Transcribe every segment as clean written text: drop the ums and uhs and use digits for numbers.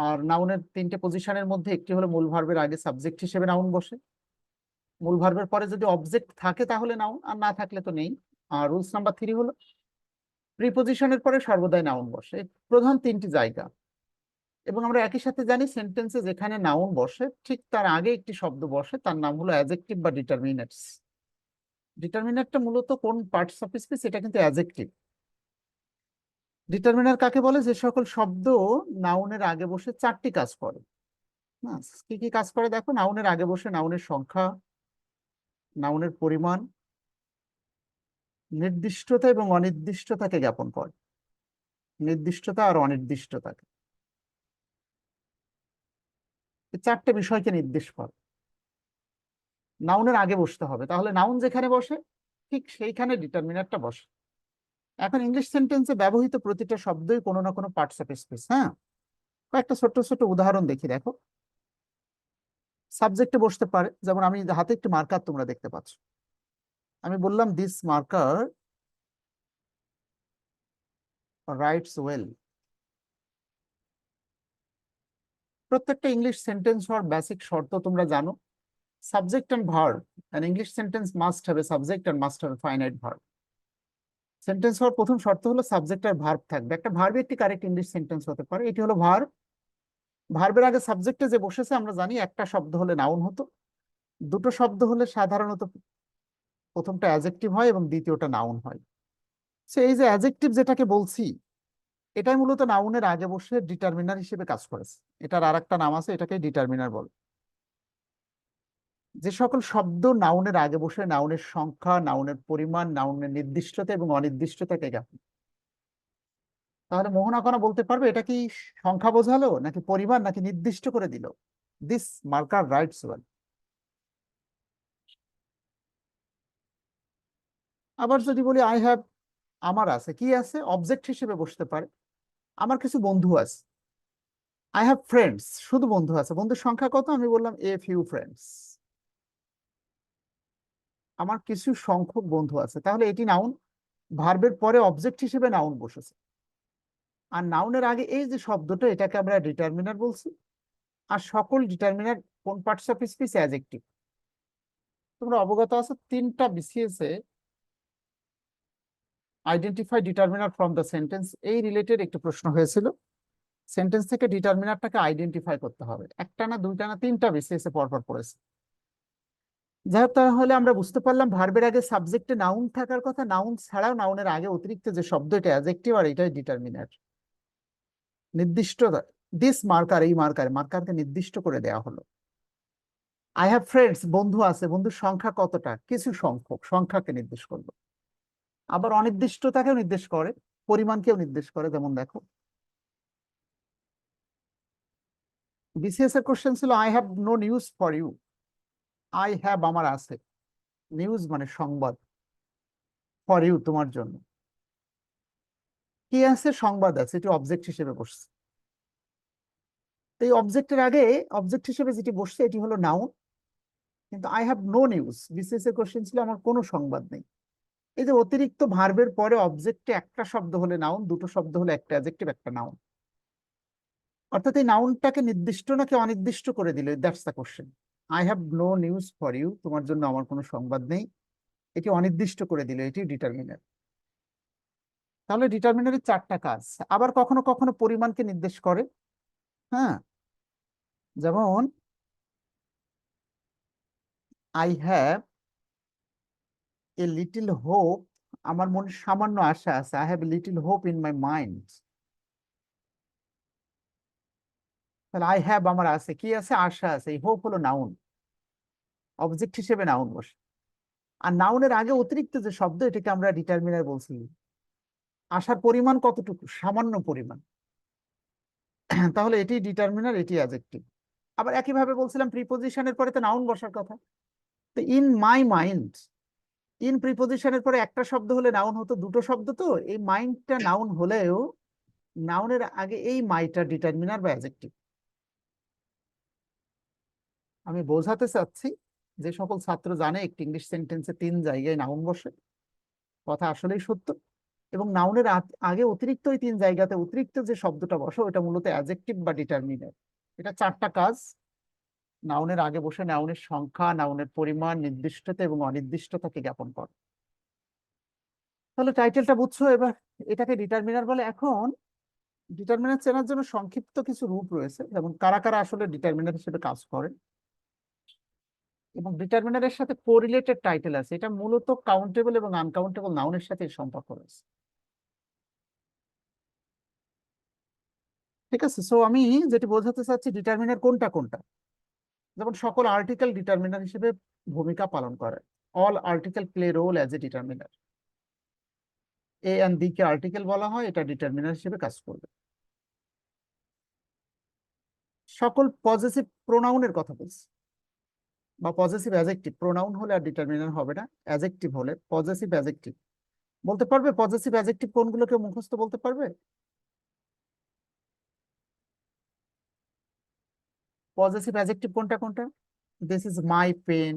আর নাউনের তিনটে পজিশনের মধ্যে একটি হলো মূল ভার্বের আগে সাবজেক্ট হিসেবে নাউন বসে, মূল ভার্বের পরে যদি অবজেক্ট থাকে তাহলে নাউন, আর না থাকলে তো নেই। আর রুলস নাম্বার 3 হলো প্রিপজিশনের পরে সর্বদাই নাউন বসে। প্রধান তিনটি জায়গা। এবং আমরা একই সাথে জানি সেন্টেন্সে যেখানে নাউন বসে ঠিক তার আগে একটি শব্দ বসে, তার নাম হলো অ্যাডজেক্টিভ বা ডিটারমিনার্স। ডিটারমিনারটা মূলত কোন পার্টস অফ স্পিচ, এটা কিন্তু অ্যাডজেক্টিভ। ডিটারমিনার কাকে বলে? যে সকল শব্দ নাউনের আগে বসে চারটি কাজ করে। না, কি কি কাজ করে দেখো। নাউনের আগে বসে নাউনের সংখ্যা, নাউনের পরিমাণ, নির্দিষ্টতা এবং অনির্দিষ্টতাকে জ্ঞাপন করে। নির্দিষ্টতা আর অনির্দিষ্টতাকে, এই চারটে বিষয়কে নির্দেশ করে। নাউনের আগে বসতে হবে, তাহলে নাউন যেখানে বসে ঠিক সেইখানে ডিটারমিনারটা বসে। এখন ইংলিশ সেন্টেন্সে ব্যবহৃত প্রতিটা শব্দই কোনো না কোনো পার্টস অফ স্পিচ। হ্যাঁ, কয়েকটা ছোট্ট ছোট্ট উদাহরণ দেখি দেখো। সাবজেক্টে বসতে পারে, যেমন আমি হাতে একটি মার্কার তোমরা দেখতে পাচ্ছ, আমি বললাম দিস মার্কার রাইটস ওয়েল। প্রত্যেকটা ইংলিশ সেন্টেন্স হওয়ার বেসিক শর্ত তোমরা জানো, subject and verb. an English sentence must have a subject and must have a finite verb. Sentence হওয়ার প্রথম শর্ত হলো সাবজেক্ট আর ভার্ব থাকবে। একটা ভার্ব একটি কারেক্ট ইংলিশ সেন্টেন্স হতে পারে, এটি হলো ভার্ব। ভার্বের আগে সাবজেক্টে যে বসেছে আমরা জানি একটা শব্দ হলে নাউন হতো, দুটো শব্দ হলে সাধারণত প্রথমটা অ্যাডজেক্টিভ হয় এবং দ্বিতীয়টা নাউন হয়। সো এই যে অ্যাডজেক্টিভ যেটাকে বলছি, এটাই মূলত নাউনের আগে বসে ডিটারমিনার হিসেবে কাজ করেছে। এটার আর একটা নাম আছে, এটাকে ডিটারমিনার বলে। যে সকল শব্দ নাউনের আগে বসে নাউনের সংখ্যা, নাউনের পরিমাণ, নাউনের নির্দিষ্টতা এবং অনির্দিষ্টতাকে জ্ঞাপন। তাহলে মোহনা কোনো বলতে পারবে এটা কি সংখ্যা বোঝালো নাকি পরিমাণ নাকি নির্দিষ্ট করে দিল? This marker rights well. আবার যদি বলি আই হ্যাভ, আমার আছে, কি আছে? অবজেক্ট হিসেবে বসতে পারে। আমার কিছু বন্ধু আছে। আই হ্যাভ ফ্রেন্ডস, শুধু বন্ধু আছে। বন্ধুর সংখ্যা কত? আমি বললাম এ ফিউ ফ্রেন্ডস। আমার কিছু সংখ্যক বন্ধু আছে, তাহলে এটি নাউন। ভার্বের পরে অবজেক্ট হিসেবে নাউন বসেছে। আর নাউনের আগে এই যে শব্দটা, এটাকে আমরা ডিটারমিনার বলছি। আর সকল ডিটারমিনার কোন পার্টস অফ স্পিচ? অ্যাডজেক্টিভ। তোমরা অবগত আছো তিনটা BCS A identify determiner from the sentence, এই রিলেটেড একটি প্রশ্ন হয়েছিল। সেন্টেন্স থেকে ডিটারমিনারটাকে আইডেন্টিফাই করতে হবে। একটা না, দুইটা না, তিনটা বিসিএস এ পরপর পড়েছে। যাই হোক, তাহলে আমরা বুঝতে পারলাম ভার্বের আগে সাবজেক্টে নাউন থাকার কথা, নাউন ছাড়াও নাউনের আগে অতিরিক্ত যে শব্দ এটা অ্যাডজেক্টিভ, আর এটাই ডিটারমিনার। নির্দিষ্ট, দিস মার্কার, এই মার্কারকে নির্দিষ্ট করে দেওয়া হলো। আই হ্যাভ ফ্রেন্ডস, বন্ধু আছে, বন্ধুর সংখ্যা কতটা? কিছু সংখ্যক, সংখ্যাকে নির্দেশ করলো। আবার অনির্দিষ্টতাকেও নির্দেশ করে, পরিমাণকেও নির্দেশ করে। যেমন দেখো, বিসিএস এর কোশ্চেন ছিল I have no news for you. I have আমার আছে, নিউজ মানে সংবাদ, ফর ইউ তোমার জন্য। কি আছে? সংবাদ আছে, এটি অবজেক্ট হিসেবে বসছে। তো এই অবজেক্টের আগে অবজেক্ট হিসেবে যেটি বসছে এটি হলো নাউন। কিন্তু I have no news, BCS এর কোশ্চেন ছিল আমার কোনো সংবাদ নেই। এই যে অতিরিক্ত ভার্বের পরে অবজেক্টে একটা শব্দ হলে নাউন, দুটো শব্দ হলে একটা অ্যাডজেক্টিভ, একটা নাউন। অর্থাৎ এই নাউনটাকে নির্দিষ্ট নাকি অনির্দিষ্ট করে দিল, that's the question. I have no news for you, তোমার জন্য আমার কোনো সংবাদ নেই, এটি অনির্দিষ্ট করে দিল, এটি ডিটারমিনার। তাহলে ডিটারমিনারের চারটা কাজ। আবার কখনো কখনো পরিমাণকে নির্দেশ করে। হ্যাঁ, যেমন I have a little hope, আমার মনে সামান্য আশা আছে। I have little hope in my mind. তাহলে আই হ্যাভ আমার আছে, কি আছে? আশা আছে। এই হোপ হলো নাউন, অবজেক্ট হিসেবে নাউন বসে। আর নাউনের আগে অতিরিক্ত যে শব্দ, এটাকে আমরা ডিটারমিনার বলছি। আশার পরিমাণ কতটুকু? সামান্য পরিমাণ। তাহলে এটি ডিটারমিনার, এটি অ্যাডজেক্টিভ। আবার একইভাবে বলছিলাম প্রিপোজিশনের পরে তো নাউন বসার কথা। তো ইন মাই মাইন্ড, ইন প্রিপোজিশনের পরে একটা শব্দ হলে নাউন হতো, দুটো শব্দ তো এই মাইন্ডটা নাউন হলেও নাউনের আগে এই মাইটা ডিটারমিনার বা অ্যাডজেক্টিভ। আমি বোঝাতে চাচ্ছি, যে সকল ছাত্র জানে একটি ইংলিশ সেন্টেন্সে তিন জায়গায় নাউন বসে, কথা আসলেই সত্য। এবং নাউনের আগে অতিরিক্ত ওই তিন জায়গাতে অতিরিক্ত যে শব্দটা বসে ওটা মূলত অ্যাডজেক্টিভ বা ডিটারমিনার। এটা চারটা কাজ। নাউনের আগে বসে নাউনের সংখ্যা, নাউনের পরিমাণ, নির্দিষ্টতা এবং অনির্দিষ্টতাকে জ্ঞাপন করে। তাহলে টাইটেলটা বুঝছো এবার। এটাকে ডিটারমিনার বলে। এখন ডিটারমিনার চেনার জন্য সংক্ষিপ্ত কিছু রূপ রয়েছে, যেমন কারা কারা আসলে ডিটারমিনার হিসেবে কাজ করে এবং ডিটারমিনারের সাথে কোরিলেটেড টাইটেল আছে। এটা মূলত কাউন্টেবল এবং আনকাউন্টেবল নাউনের সাথে সম্পর্ক রয়েছে। ঠিক আছে, সো আমি যেটি বোঝাতে চাচ্ছি ডিটারমিনার কোনটা কোনটা। যেমন সকল আর্টিকেল ডিটারমিনার হিসেবে ভূমিকা পালন করে। All article play role as a determiner. A and B কে আর্টিকেল বলা হয়, এটা ডিটারমিনার হিসেবে কাজ করবে। সকল পজেসিভ প্রোনাউনের কথা বলছি, বা পজেসিভ অ্যাডজেক্টিভ। প্রোনাউন হলে আর ডিটারমিনার হবে না, অ্যাডজেক্টিভ হলে পজেসিভ অ্যাডজেক্টিভ। বলতে পারবে পজেসিভ অ্যাডজেক্টিভ কোনগুলোকে মুখস্থ বলতে পারবে? পজেসিভ অ্যাডজেক্টিভ কোনটা কোনটা? This is my pen,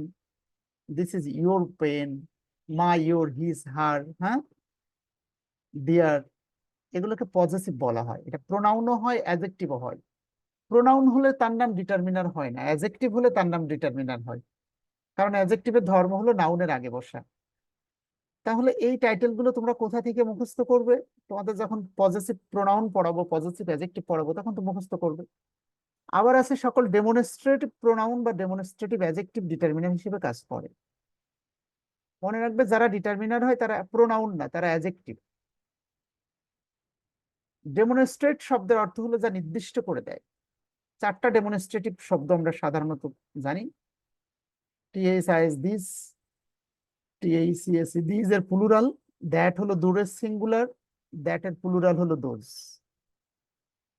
this is your pen, my, your, his, her, হ্যাঁ, ডিয়ার। এগুলোকে পজেসিভ বলা হয়। এটা প্রোনাউনও হয়, অ্যাডজেক্টিভও হয়। প্রোনাউন হলে তার নাম ডিটারমিনার হয় না, অ্যাডজেক্টিভ হলে তার নাম ডিটারমিনার হয়। কারণ অ্যাডজেক্টিভের ধর্ম হলো নাউনের আগে বসা। তাহলে এই টাইটেল গুলো তোমরা কোথা থেকে মুখস্থ করবে? তোমাদের যখন পজেসিভ প্রোনাউন পড়াবো, পজেসিভ অ্যাডজেক্টিভ পড়াবো, তখন তো মুখস্থ করবে। আবার আছে সকল ডেমনস্ট্রেটিভ প্রোনাউন বা ডেমনস্ট্রেটিভ অ্যাডজেক্টিভ ডিটারমিনার হিসেবে কাজ করে। মনে রাখবে, যারা ডিটারমিনার হয় তারা প্রোনাউন না, তারা অ্যাডজেক্টিভ। ডেমনস্ট্রেট শব্দের অর্থ হলো যা নির্দিষ্ট করে দেয়। চারটা ডেমনস্ট্রেটিভ শব্দ আমরা সাধারণত জানি। টিএইচআইএস, দিস, টিএইসিএসি, দিস এর প্লুরাল, দ্যাট হলো দূরের সিঙ্গুলার, দ্যাট এর প্লুরাল হলো দোজ।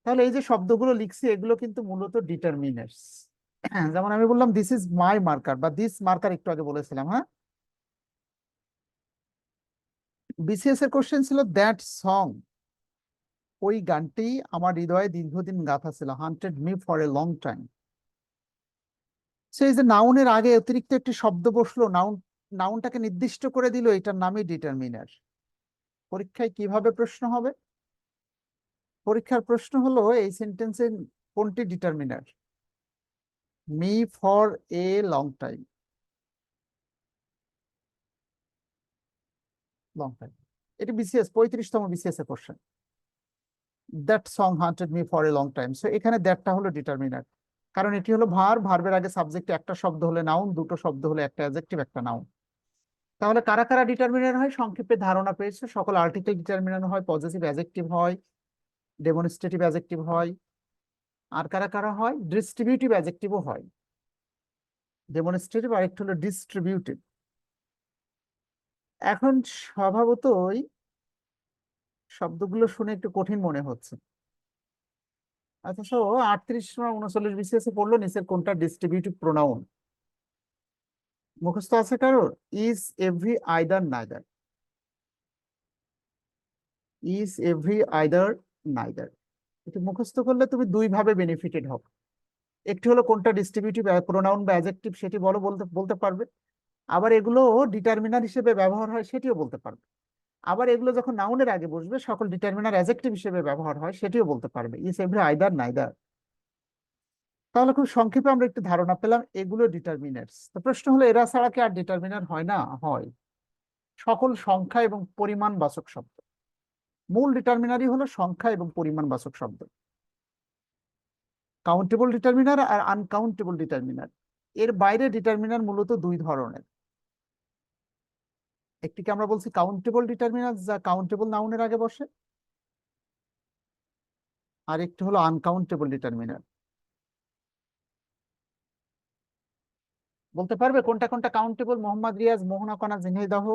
তাহলে এই যে শব্দগুলো লিখছি এগুলো কিন্তু মূলত ডিটারমিনার্স। যেমন আমি বললাম দিস ইজ মাই মার্কার বা দিস মার্কার, একটু আগে বলেছিলাম। হ্যাঁ, বিসিএস এর কোশ্চেন ছিল দ্যাট সং, ওই গানটি আমার হৃদয়ে দীর্ঘদিন গাঁথা ছিল, haunted me for a long time. সেই যে নাউনের আগে অতিরিক্ত একটি শব্দ বসলো, নাউনটাকে নির্দিষ্ট করে দিল, এটার নামই ডিটারমিনার। পরীক্ষায় কিভাবে প্রশ্ন হবে? পরীক্ষার প্রশ্ন হলো এই সেন্টেন্সে কোনটি determiner. Me for a long time, long time. এটি বিসিএস 35তম বিসিএস এর question. That song haunted me for a long time. So এখানে দ্যাটটা হলো ডিটারমিনার, কারণ এটি হলো ভার্বের আগে সাবজেক্ট, একটা শব্দ হলে নাউন, দুটো শব্দ হলে একটা অ্যাডজেক্টিভ, একটা নাউন। তাহলে কারা কারা ডিটারমিনার হয় সংক্ষেপে ধারণা পেয়েছে। সকল আর্টিকেল ডিটারমিনার হয়, পজেসিভ অ্যাডজেক্টিভ হয়, ডেমনস্ট্রেটিভ অ্যাডজেক্টিভ হয়। আর কারা কারা হয়? ডিস্ট্রিবিউটিভ অ্যাডজেক্টিভও হয়। ডেমনস্ট্রেটিভ আর একটা হলো ডিস্ট্রিবিউটিভ। এখন স্বভাবতই শব্দগুলো শুনে একটু কঠিন মনে হচ্ছে। আচ্ছা, সো 38 না 39 বিসিএস এ পড়লো নিচের কোনটা ডিস্ট্রিবিউটিভ প্রোনাউন? মুখস্থ আছে কারোর? Is, every, either, neither. Is, every, either, neither. এটা মুখস্থ করলে তুমি দুই ভাবে বেনিফিটেড হবে। একটি হলো কোনটা ডিস্ট্রিবিউটিভ প্রোনাউন বা অ্যাডজেক্টিভ সেটি বলতে বলতে পারবে। আবার এগুলো ডিটারমিনার হিসেবে ব্যবহার হয় সেটিও বলতে পারবে। আবার এগুলো যখন নাউনের আগে বসবে সকল ডিটারমিনার অ্যাডজেক্টিভ হিসেবে ব্যবহার হয় সেটিও বলতে পারবে। Is, every, either, neither. তাহলে খুব সংক্ষেপে আমরা একটু ধারণা পেলাম এগুলো ডিটারমিনার্স। তো প্রশ্ন হলো এরা ছাড়া কি আর ডিটারমিনার হয় না? হয়। সকল সংখ্যা এবং পরিমাণ বাচক শব্দ। মূল ডিটারমিনারই হলো সংখ্যা এবং পরিমাণ বাচক শব্দ। কাউন্টেবল ডিটারমিনার আর আনকাউন্টেবল ডিটারমিনার। এর বাইরে ডিটারমিনার মূলত দুই ধরনের। একটিকে আমরা বলছি কাউন্টেবল ডিটারমিনার, যা কাউন্টেবল নাউনের আগে বসে। আর একটি হলো আনকাউন্টেবল ডিটারমিনার। বলতে পারবে কোনটা কোনটা কাউন্টেবল? মোহাম্মদ রিয়াজ, মোহনা কণা, ঝিনাইদহ।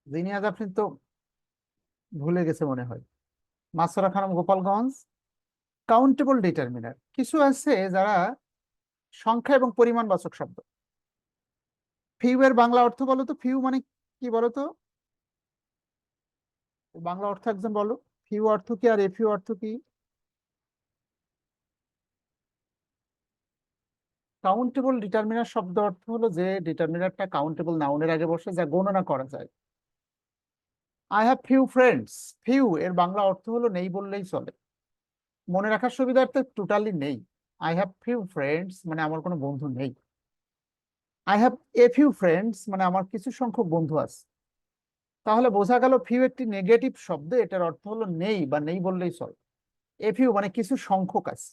জিনিয়াজ আপনি তো ভুলে গেছে মনে হয়। মাসুরা খানম, গোপালগঞ্জ। কাউন্টেবল ডিটারমিনার কিছু আছে যারা সংখ্যা এবং পরিমাণ বাচক শব্দ। ফিউ এর বাংলা অর্থ বলো তো, ফিউ মানে কি বলো তো? বাংলা অর্থ একজন বলো। ফিউ অর্থ কি আর এফিউ অর্থ কি? কাউন্টেবল ডিটারমিনার শব্দ অর্থ হলো যে ডিটারমিনারটা কাউন্টেবল নাউনের আগে বসে, যা গণনা করা যায়। I have few friends, few এর বাংলা অর্থ হলো নেই বললেই চলে, মনে রাখার সুবিধার্থে টোটালি নেই। আই হ্যাভ ফিউ ফ্রেন্ডস মানে আমার কোনো বন্ধু নেই। I have a few friends মানে আমার কিছু সংখ্যক বন্ধু আছে। তাহলে বোঝা গেল ফিউ একটি নেগেটিভ শব্দ, এটার অর্থ হলো নেই বা নেই বললেই চলে। এ ফিউ মানে কিছু সংখ্যক আছে।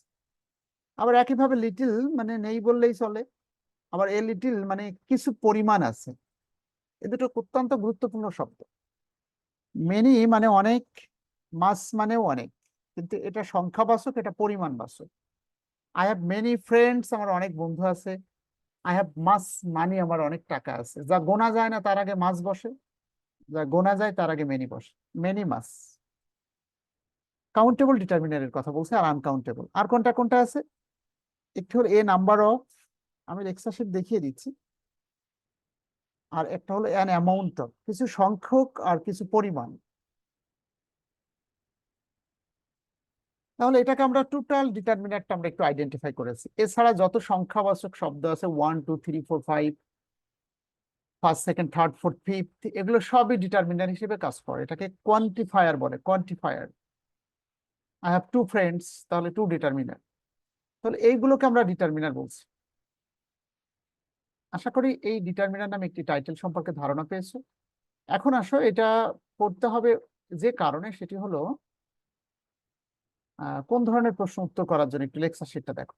আবার একইভাবে লিটিল মানে নেই বললেই চলে, আবার এ লিটিল মানে কিছু পরিমাণ আছে। এ দুটো অত্যন্ত গুরুত্বপূর্ণ শব্দ। মেনি মানে অনেক, মাস মানেও অনেক, কিন্তু এটা সংখ্যাবাচক, এটা পরিমাণবাচক। আই হ্যাভ মেনি ফ্রেন্ডস আমার অনেক বন্ধু আছে। আই হ্যাভ মাস মানি আমার অনেক টাকা আছে। যা গোনা যায় না তার আগে মাস বসে, যা গোনা যায় তার আগে মেনি বসে। মেনি মাস। কাউন্টেবল ডিটারমিনারের কথা বলছে, আর আনকাউন্টেবল আর কোনটা কোনটা আছে? একটু হলো এ নাম্বার অফ, আমি এক্সেল শিট দেখিয়ে দিচ্ছি। আর একটা হলো অ্যান অ্যামাউন্ট অফ, কিছু সংখ্যক আর কিছু পরিমাণ। তাহলে এটাকে আমরা টোটাল ডিটারমিনারটা আমরা একটু আইডেন্টিফাই করেছি। এছাড়া যত সংখ্যাবাচক শব্দ আছে 1 2 3 4 5, first second third fourth fifth, এগুলো সবই ডিটারমিনার হিসেবে কাজ করে। এটাকে কোয়ান্টিফায়ার বলে, quantifier. I have to friends, তাহলে টু ডিটারমিনার। তাহলে এইগুলোকে আমরা ডিটারমিনার বলছি। আশা করি এই ডিটারমিনার নামে একটি টাইটেল সম্পর্কে ধারণা পেয়েছো। এখন আসো, এটা পড়তে হবে যে কারণে, সেটি হলো কোন ধরনের প্রশ্ন উত্তর করার জন্য। একটু লেকচার শিটটা দেখো।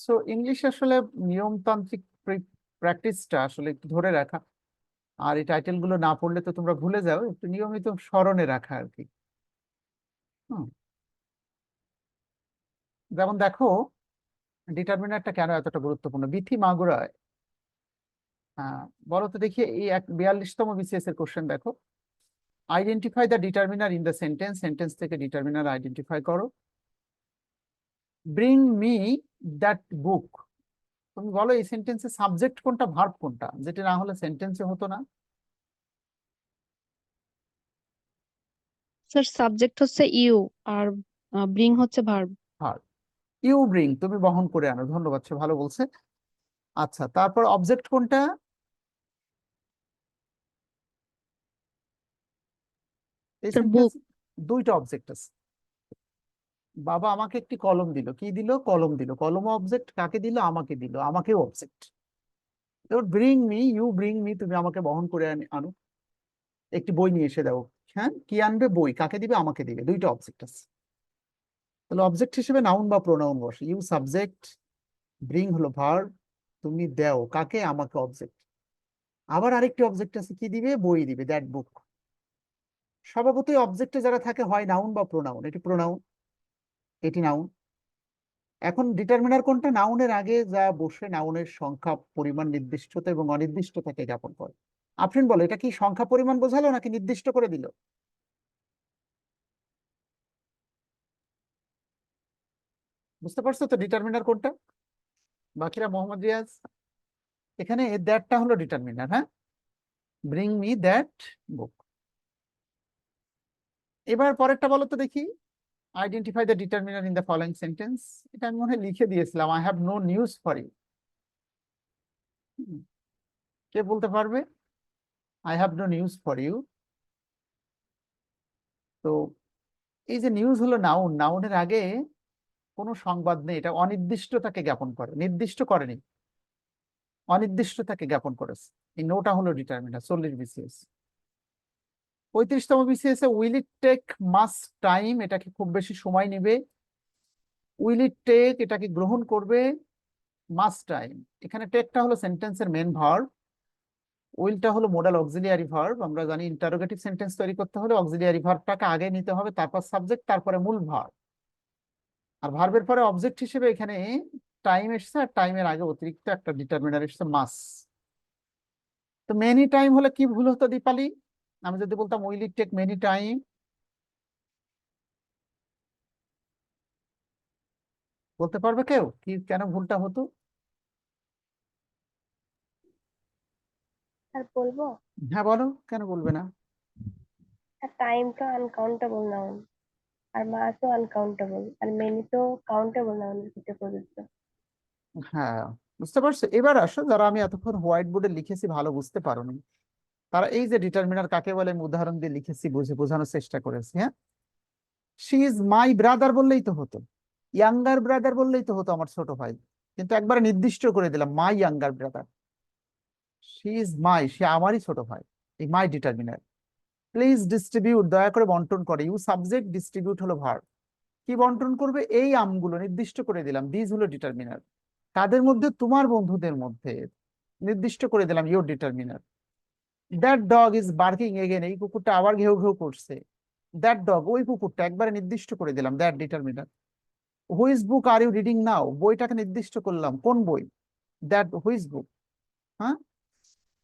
সো ইংলিশ আসলে নিয়মতান্ত্রিক প্র্যাকটিসটা আসলে একটু ধরে রাখা, আর এই টাইটেল গুলো না পড়লে তো তোমরা ভুলে যাও, একটু নিয়মিত স্মরণে রাখা আর কি। হুম। যেমন দেখো, ডিটারমিনারটা কেন এতটা গুরুত্বপূর্ণ। বিথি মাগুরায় বলো তো দেখি, এই 42তম বিসিএস এর কোশ্চেন দেখো। Identify the determiner in the sentence, sentence থেকে ডিটারমিনার আইডেন্টিফাই করো। ব্রিং মি দ্যাট বুক, তুমি বলো এই সেন্টেন্সে সাবজেক্ট কোনটা, ভার্ব কোনটা, যেটা না হলে সেন্টেন্সে হতো না। স্যার সাবজেক্ট হচ্ছে ইউ, আর ব্রিং হচ্ছে ভার্ব। ভার্ব। ইউ ব্রিং, তুমি বহন করে আনো, ধন্যবাদ, সে ভালো বলছে। আচ্ছা, তারপর অবজেক্ট কোনটা? এই স্যার সেন্টেন্স বুক। দুইটা অবজেক্ট আছে। বাবা আমাকে একটি কলম দিল, কি দিল? কলম দিল। কলম অবজেক্ট, কাকে দিল? আমাকে দিল, আমাকেও অবজেক্ট। এবার bring me, you bring me, তুমি আমাকে বহন করে আনো, একটি বই নিয়ে এসে দাও। হ্যাঁ, কি আনবে? বই। কাকে দিবে? আমাকে দিবে। দুইটা অবজেক্ট আছে। তাহলে অবজেক্ট হিসেবে নাউন বা প্রোনাউন বসে। ইউ সাবজেক্ট, ব্রিং হলো ভার্ব, তুমি দাও কাকে? আমাকে, অবজেক্ট। আবার আরেকটি অবজেক্ট আছে, কি দিবে? বই দিবে, দ্যাট বুক। স্বভাবতই অবজেক্টে যারা থাকে হয় নাউন বা প্রোনাউন। এটি প্রোনাউন, এটি নাউন। এখন ডিটারমিনার কোনটা? নাউনের আগে যা বসে নাউনের সংখ্যা, পরিমাণ, নির্দিষ্টতা এবং অনির্দিষ্টতাকে জ্ঞাপন করে। আফরিন বলো, এটা কি সংখ্যা পরিমাণ বোঝালো নাকি নির্দিষ্ট করে দিল? বুঝতে পারছো তো ডিটারমিনার কোনটা? বাকিরা, মোহাম্মদ রিয়াজ, এখানে দ্যাটটা হলো ডিটারমিনার। হ্যাঁ, ব্রিং মি দ্যাট বুক। এবার পরেরটা বলো তো দেখি। Identify the determiner in the following sentence. এটা আমি মনে হয় লিখে দিয়েছিলাম। I have no news for you. কে বলতে পারবে? I have no news for you. তো এই যে নিউজ হলো নাউন, নাউনের আগে কোনো সংবাদ নেই, এটা অনির্দিষ্টতাকে জ্ঞাপন করে, নির্দিষ্ট করেনি, অনির্দিষ্টতাকে জ্ঞাপন করেছে। এই নোটা হলো ডিটারমিনার। 40 বিসিএস। 35তম বিসিএস এ will it take much time, এটাকে খুব বেশি সময় নেবে। উইল ইট টেক, এটাকে গ্রহণ করবে মাস টাইম। এখানে টেকটা হলো সেন্টেন্সের মেন ভার্ব, উইলটা হলো মোডাল অক্সিলিয়ারি ভার্ব। আমরা জানি ইন্টারোগেটিভ সেন্টেন্স তৈরি করতে হলে অক্সিলিয়ারি ভার্বটাকে আগে নিতে হবে, তারপর সাবজেক্ট, তারপরে মূল ভার্ব। আর ভার্বের পরে অবজেক্ট হিসেবে এখানে টাইম এসছে, আর টাইমের আগে অতিরিক্ত একটা ডিটারমিনার এসছে, মাস। তো মেনি টাইম হলে কি ভুল হতো দীপালি? আমি যদি বলতাম will it take many time. বলতে পারবে কেউ কি কেন ভুলটা হতো? স্যার বলবো? হ্যাঁ বলো, কেন বলবে না? টাইম তো আনকাউন্টেবল নাউন, আর মাসও আনকাউন্টেবল, আর মেনি তো কাউন্টেবল নাউনের ক্ষেত্রে প্রযোজ্য। হ্যাঁ, বুঝতে পারছো। এবার আসো, যারা আমি এতক্ষণ হোয়াইট বোর্ডে লিখেছি ভালো বুঝতে পারোনি, তারা এই যে ডিটারমিনার কাকে বলে আমি উদাহরণ দিয়ে লিখেছি, বুঝে বোঝানোর চেষ্টা করেছি। হ্যাঁ, শি ইজ মাই ব্রাদার বললেই তো হতো, ইয়াঙ্গার ব্রাদার বললেই তো হতো, আমার ছোট ভাই। কিন্তু একবারে নির্দিষ্ট করে দিলাম my younger brother. She is my, সে আমারই ছোট ভাই, এই মাই ডিটারমিনার। প্লিজ ডিস্ট্রিবিউট, দয়া করে বন্টন করে। ইউ সাবজেক্ট, ডিস্ট্রিবিউট হলো ভার্ব। কি বন্টন করবে? এই আমগুলো নির্দিষ্ট করে দিলাম, দিজ হলো ডিটারমিনার। কাদের মধ্যে? তোমার বন্ধুদের মধ্যে। নির্দিষ্ট করে দিলাম your determiner. That dog is barking again, এই কুকুরটা আবার ঘেউ ঘেউ করছে। দ্যাট ডগ, ওই কুকুরটা, একবারে নির্দিষ্ট করে দিলাম, that determiner. Which book are you reading now, বইটাকে নির্দিষ্ট করলাম, কোন বই? That which book. হ্যাঁ,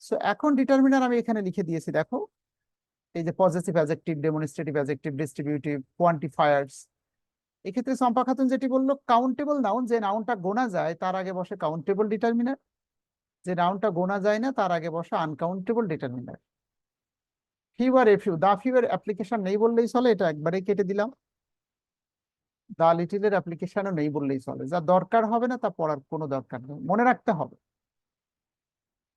সো এখন ডিটারমিনার আমি এখানে লিখে দিয়েছি, দেখো। এই যে positive adjective, demonstrative adjective, distributive, quantifiers. এক্ষেত্রে চম্পা খাতুন যেটি বললো, কাউন্টেবল নাউন, যে নাউনটা গোনা যায় তার আগে বসে কাউন্টেবল ডিটারমিনার, যে নাউনটা গোনা যায় না তার আগে বসে আনকাউন্টেবল ডিটারমিনার। ফিউ আর এ ফিউ, দা ফিউ এর অ্যাপ্লিকেশন নেই বললেই চলে, এটা একবারেই কেটে দিলাম। দা লিটিলের অ্যাপ্লিকেশনও নেই বললেই চলে, যা দরকার হবে না তা পড়ার কোনো দরকার নেই, মনে রাখতে হবে।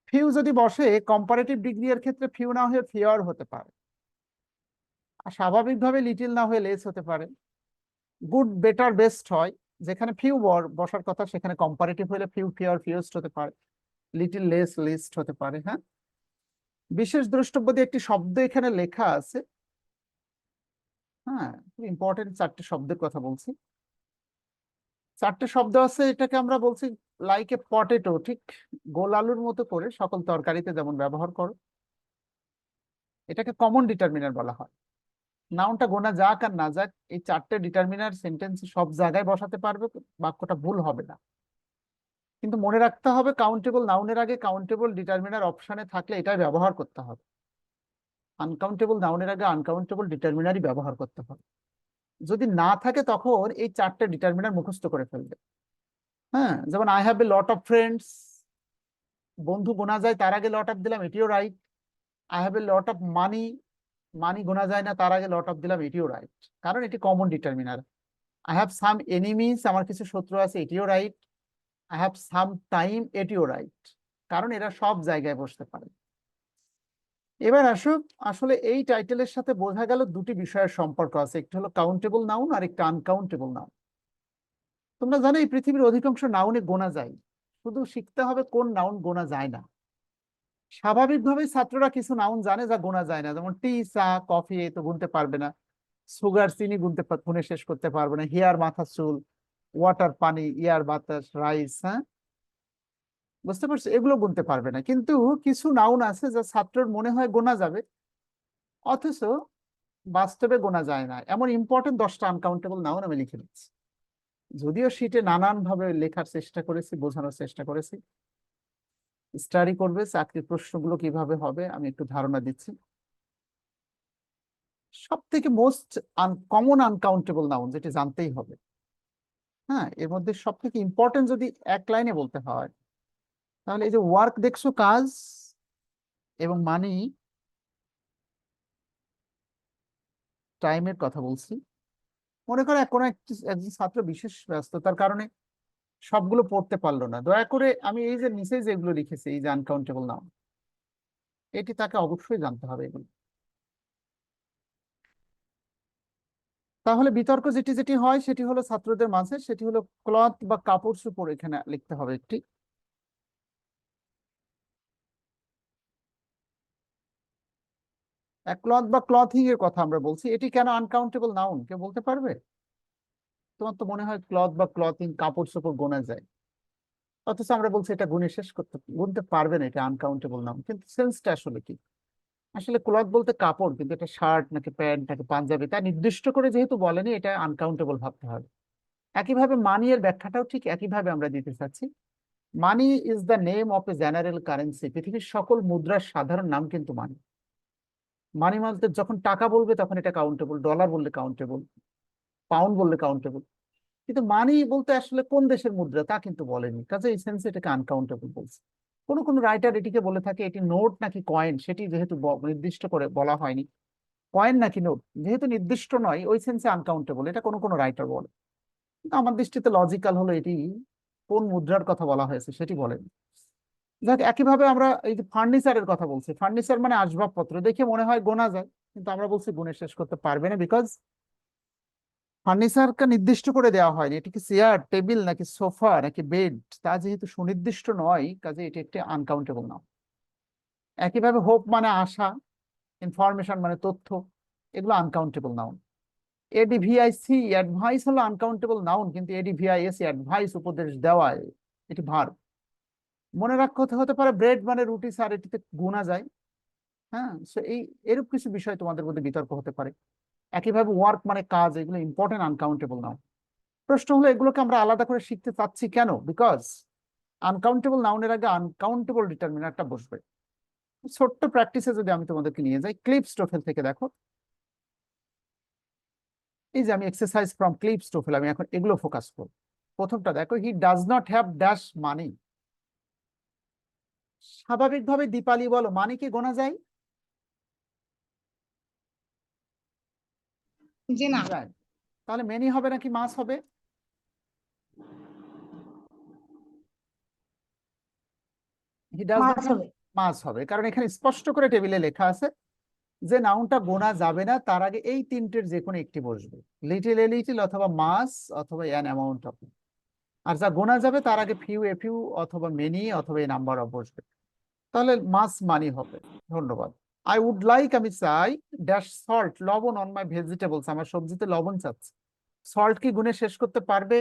ফিউ যদি বসে কম্পারেটিভ ডিগ্রি এর ক্ষেত্রে, ফিউ না হয়ে ফিওর হতে পারে, আর স্বাভাবিকভাবে লিটিল না হয়ে লেস হতে পারে। গুড, বেটার, বেস্ট হয়। যেখানে ফিউ বসার কথা সেখানে কম্পারেটিভ হলে ফিউ ফিওর ফিউস্ট হতে পারে, লিটিল লেস লিস্ট হতে পারে। হ্যাঁ, বিশেষ দ্রষ্টব্য দিয়ে একটি শব্দ এখানে লেখা আছে। হ্যাঁ, খুব ইম্পর্টেন্ট চারটে শব্দের কথা বলছি। চারটে শব্দ আছে, এটাকে আমরা বলছি লাইক এ পটেটো, ঠিক গোল আলুর মতো করে সকল তরকারিতে যেমন ব্যবহার করো। এটাকে কমন ডিটারমিনার বলা হয়। নাউনটা গোনা যাক আর না যাক, এই চারটে ডিটারমিনার সেন্টেন্স সব জায়গায় বসাতে পারবে, বাক্যটা ভুল হবে না। কিন্তু মনে রাখতে হবে, কাউন্টেবল নাউনের আগে কাউন্টেবল ডিটারমিনার অপশনে থাকলে এটাই ব্যবহার করতে হবে। আনকাউন্টেবল নাউনের আগে আনকাউন্টেবল ডিটারমিনারই ব্যবহার করতে হবে। যদি না থাকে তখন এই চারটে ডিটারমিনার মুখস্থ করে ফেলবে। হ্যাঁ, যেমন I have a lot of friends, বন্ধু গোনা যায় তার আগে লট অফ দিলাম, এটিও right. I have a lot of money, money গোনা যায় না তার আগে লট অফ দিলাম, এটিও রাইট, কারণ এটি common determiner. I have some enemies, আমার কিছু শত্রু আছে, এটিও right. I have some time, এটিও রাইট, কারণ এরা সব জায়গায় বসতে পারে। এবার আসো, আসলে এই টাইটেলের সাথে বোঝা গেল দুটি বিষয়ের সম্পর্ক আছে, একটি হলো কাউন্টেবল নাউন আর একটা আনকাউন্টেবল নাউন। তোমরা জানো এই পৃথিবীর অধিকাংশ নাউনে গোনা যায়, শুধু শিখতে হবে কোন নাউন গোনা যায় না। স্বাভাবিকভাবেই ছাত্ররা কিছু নাউন জানে যা গোনা যায় না, যেমন টি, চা, কফি, এই তো গুনতে পারবে না। সুগার, চিনি গুনে শেষ করতে পারবে না। হেয়ার, মাথা চুল। ওয়াটার, পানি। ইয়ার, বাতাস। রাইস, হ্যাঁ, বুঝতে পারছো, এগুলো গুনতে পারবে না। কিন্তু কিছু নাউন আছে যা ছাত্রের মনে হয় গোনা যাবে, অথচ বাস্তবে গোনা যায় না। এমন ইম্পর্টেন্ট 10টা আনকাউন্টেবল নাউন আমি লিখে দিচ্ছি, যদিও শীটে নানান ভাবে লেখার চেষ্টা করেছি, বোঝানোর চেষ্টা করেছি। স্টাডি করবে, চাকরির প্রশ্নগুলো কিভাবে হবে আমি একটু ধারণা দিচ্ছি। সব থেকে মোস্ট কমন আনকাউন্টেবল নাউন যেটি জানতেই হবে। হ্যাঁ, এর মধ্যে সব থেকে ইম্পর্টেন্ট যদি এক লাইনে বলতে হয়, তাহলে এই যে ওয়ার্ক দেখছো, কাজ, এবং মানি, টাইমের কথা বলছি। মনে করো কোনো একজন ছাত্র বিশেষ ব্যস্ততার কারণে সবগুলো পড়তে পারলো না, দয়া করে আমি এই যে নিচে যেগুলো লিখেছি, এই যে আনকাউন্টেবল নাউন, এটি তাকে অবশ্যই জানতে হবে এগুলো। তাহলে বিতর্ক যেটি যেটি হয় সেটি হলো ছাত্রদের মাঝে, সেটি হলো ক্লথ বা কাপড় চোপড়, এখানে লিখতে হবে একটি। ক্লথ বা ক্লথিং এর কথা আমরা বলছি, এটি কেন আনকাউন্টেবল নাউন কেউ বলতে পারবে? তোমার তো মনে হয় ক্লথ বা ক্লথিং, কাপড় চোপড় গোনা যায়, অথচ আমরা বলছি এটা গুণে শেষ করতে, গুনতে পারবে না, এটা আনকাউন্টেবল নাউন। কিন্তু সেন্সটা আসলে কি? আসলে ক্লথ বলতে কাপড়, কিন্তু এটা শার্ট নাকি প্যান্ট নাকি পাঞ্জাবি তা নির্দিষ্ট করে যেহেতু বলেনি, এটা আনকাউন্টেবল ভাবতে হবে। একইভাবে মানি এর ব্যাখ্যাটাও ঠিক একইভাবে আমরা দিতে চাচ্ছি। Money is the name of a general currency, পৃথিবীর সকল মুদ্রার সাধারণ নাম কিন্তু মানি। মানি বলতে যখন টাকা বলবে তখন এটা কাউন্টেবল, ডলার বললে কাউন্টেবল, পাউন্ড বললে কাউন্টেবল। কিন্তু মানি বলতে আসলে কোন দেশের মুদ্রা তা কিন্তু বলেনি, কাজে এই সেন্সে এটাকে আনকাউন্টেবল বলছে। কোন রাইটার এটিকে বলে থাকে এটি নোট নাকি কয়েন, সেটি যেহেতু নির্দিষ্ট করে বলা হয়নি, কয়েন নাকি নোট যেহেতু নির্দিষ্ট নয় ওই সেন্সে আনকাউন্টেবল, এটা কোন রাইটার বলে। কিন্তু আমার দৃষ্টিতে লজিক্যাল হলো এটি কোন মুদ্রার কথা বলা হয়েছে সেটি বলেন। যাক, একইভাবে আমরা এই যে ফার্নিচারের কথা বলছি, ফার্নিচার মানে আসবাবপত্র, দেখে মনে হয় গোনা যায়, কিন্তু আমরা বলছি গুণে শেষ করতে পারবে না, বিকজ ফার্নিচারকে নির্দিষ্ট করে দেওয়া হয়নি, এটি কি চেয়ার, টেবিল নাকি সোফা নাকি বেড, তা যেহেতু সুনির্দিষ্ট নয় কাজে এটি একটি আনকাউন্টেবল নাম। একইভাবে হোপ মানে আশা, ইনফরমেশন মানে তথ্য, এগুলো আনকাউন্টেবল নাউন। এডিভিআইসি অ্যাডভাইস হলো আনকাউন্টেবল নাউন, কিন্তু এডিভিআইএসি অ্যাডভাইস উপদেশ দেওয়া, এটি ভার্ব। মনে রাখতে হতে পারে ব্রেড মানে রুটি স্যার, এটিতে গুণা যায়। হ্যাঁ, এই এরূপ কিছু বিষয় তোমাদের মধ্যে বিতর্ক হতে পারে। একইভাবে ওয়ার্ক মানে কাজ, এগুলো ইম্পর্টেন্ট আনকাউন্টেবল নাউন। প্রশ্ন হলো এগুলোকে আমরা আলাদা করে শিখতে চাচ্ছি কেন? বিকজ আনকাউন্টেবল নাউনের আগে আনকাউন্টেবল ডিটারমিনারটা বসবে। ছোট্ট প্র্যাকটিসে যদি আমি তোমাদেরকে নিয়ে যাই, ক্লিপস টোফেল থেকে দেখো, এই যে আমি এক্সারসাইজ ফ্রম ক্লিপস টোফেল, আমি এখন এগুলো ফোকাস করব। প্রথমটা দেখো, he does not have dash মানি। স্বাভাবিকভাবে দীপালি বলো, মানি কি গোনা যায়? জি না। যায়। তাহলে মেনি হবে নাকি মাস হবে? হি ডাজ মাছ নট হবে। মাস হবে, কারণ এখানে স্পষ্ট করে টেবিলে লেখা আছে যে নাউনটা গোনা যাবে না, তার আগে এই তিনটের যে কোনো একটি বসবে, লিটিল এ লিটিল অথবা মাস অথবা অ্যান অ্যামাউন্ট অফ। আর যা গোনা যাবে তার আগে ফিউ এ ফিউ অথবা মেনি অথবা এ নাম্বার অফ বসবে, তাহলে মাস মানি হবে। ধন্যবাদ। আই উড লাইক, আমি চাই, ড্যাশ সল্ট লবণ অন মাই ভেজিটেবলস, আমার সবজিতে লবণ চাচ্ছি। সল্ট কি গুণে শেষ করতে পারবে?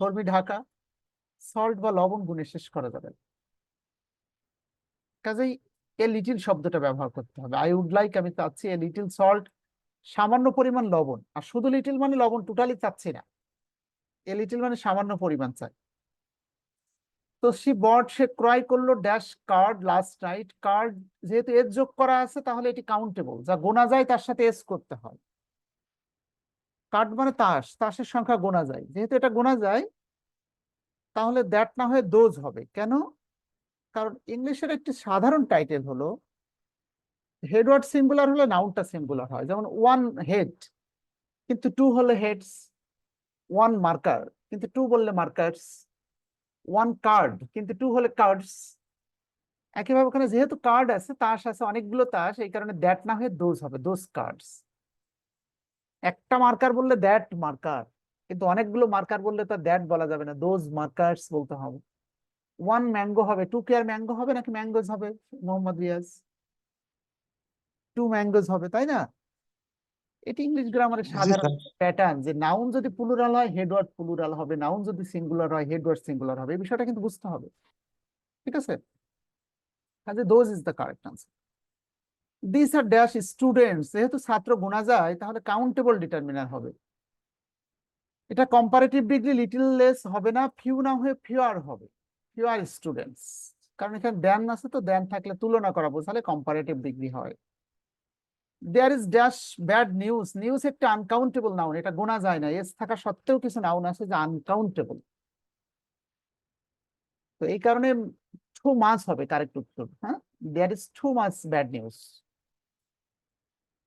কর্মী ঢাকা, সল্ট বা লবণ গুণে শেষ করা যাবে না। কাজেই এ লিটিল শব্দটা ব্যবহার করতে হবে। আই উড লাইক, আমি চাচ্ছি, এ লিটিল সল্ট, সামান্য পরিমাণ লবণ। আর শুধু লিটিল মানে লবণ টোটালি চাচ্ছি না, এ লিটিল মানে সামান্য পরিমাণ চাই। তো সে বট, সে ক্রয় করলো dash card last night, card যেহেতু এস যোগ করা আছে তাহলে এটি কাউন্টেবল, যা গোনা যায় তার সাথে এস করতে হয়। কার্ড মানে তাস, তাসের সংখ্যা গোনা যায়, যেহেতু এটা গোনা যায় তাহলে দ্যাট না হয়ে দোজ হবে। কেন? কারণ ইংলিশের একটি সাধারণ টাইটেল হলো হেডওয়ার্ড সিঙ্গুলার হলে নাউনটা সিঙ্গুলার হয়, যেমন ওয়ান হেড কিন্তু টু হলে হেডস, ওয়ান মার্কার কিন্তু টু বললে মার্কার্স, ওয়ান কার্ড কিন্তু টু হলে কার্ডস। একইভাবে ওখানে যেহেতু কার্ড আছে, তাস আছে, অনেকগুলো তাস, এই কারণে দ্যাট না হয়ে দোজ হবে, দোজ কার্ডস। একটা মার্কার বললে দ্যাট মার্কার, কিন্তু অনেকগুলো মার্কার বললে তো দ্যাট বলা যাবে না, দোজ মার্কার্স বলতে হবে। ওয়ান ম্যাঙ্গো হবে, টু কি আর ম্যাঙ্গো হবে নাকি ম্যাঙ্গোজ হবে? মোহাম্মদ রিয়াজ, টু ম্যাঙ্গোজ হবে, তাই না? এটি ইংলিশ গ্রামারের সাধারণ প্যাটার্ন, যে নাউন যদি প্লুরাল হয় হেডওয়ার্ড প্লুরাল হবে, নাউন যদি সিঙ্গুলার হয় হেডওয়ার্ড সিঙ্গুলার হবে, এই বিষয়টা কিন্তু বুঝতে হবে। ঠিক আছে, কাজে those is the correct answer. This are dash students, যেহেতু ছাত্র গোনা যায় তাহলে কাউন্টেবল ডিটারমিনার হবে। এটা কম্পারেটিভ ডিগ্রি লিটল লেস হবে না, ফিউ না হয়ে ফিউয়ার হবে, ফিউয়ার স্টুডেন্টস, কারণ এখানে দেন আছে, তো দেন থাকলে তুলনা করা বোঝালে কম্পারেটিভ ডিগ্রি হয়। There is dash bad news, news একটা আনকাউন্টেবল নাউন, এটা গোনা যায় না, এস থাকা সত্ত্বেও কিছু নাউন আছে যে আনকাউন্টেবল, তো এই কারণে টু মাচ হবে কারেক্ট উত্তর। হ্যাঁ, there is too much bad news.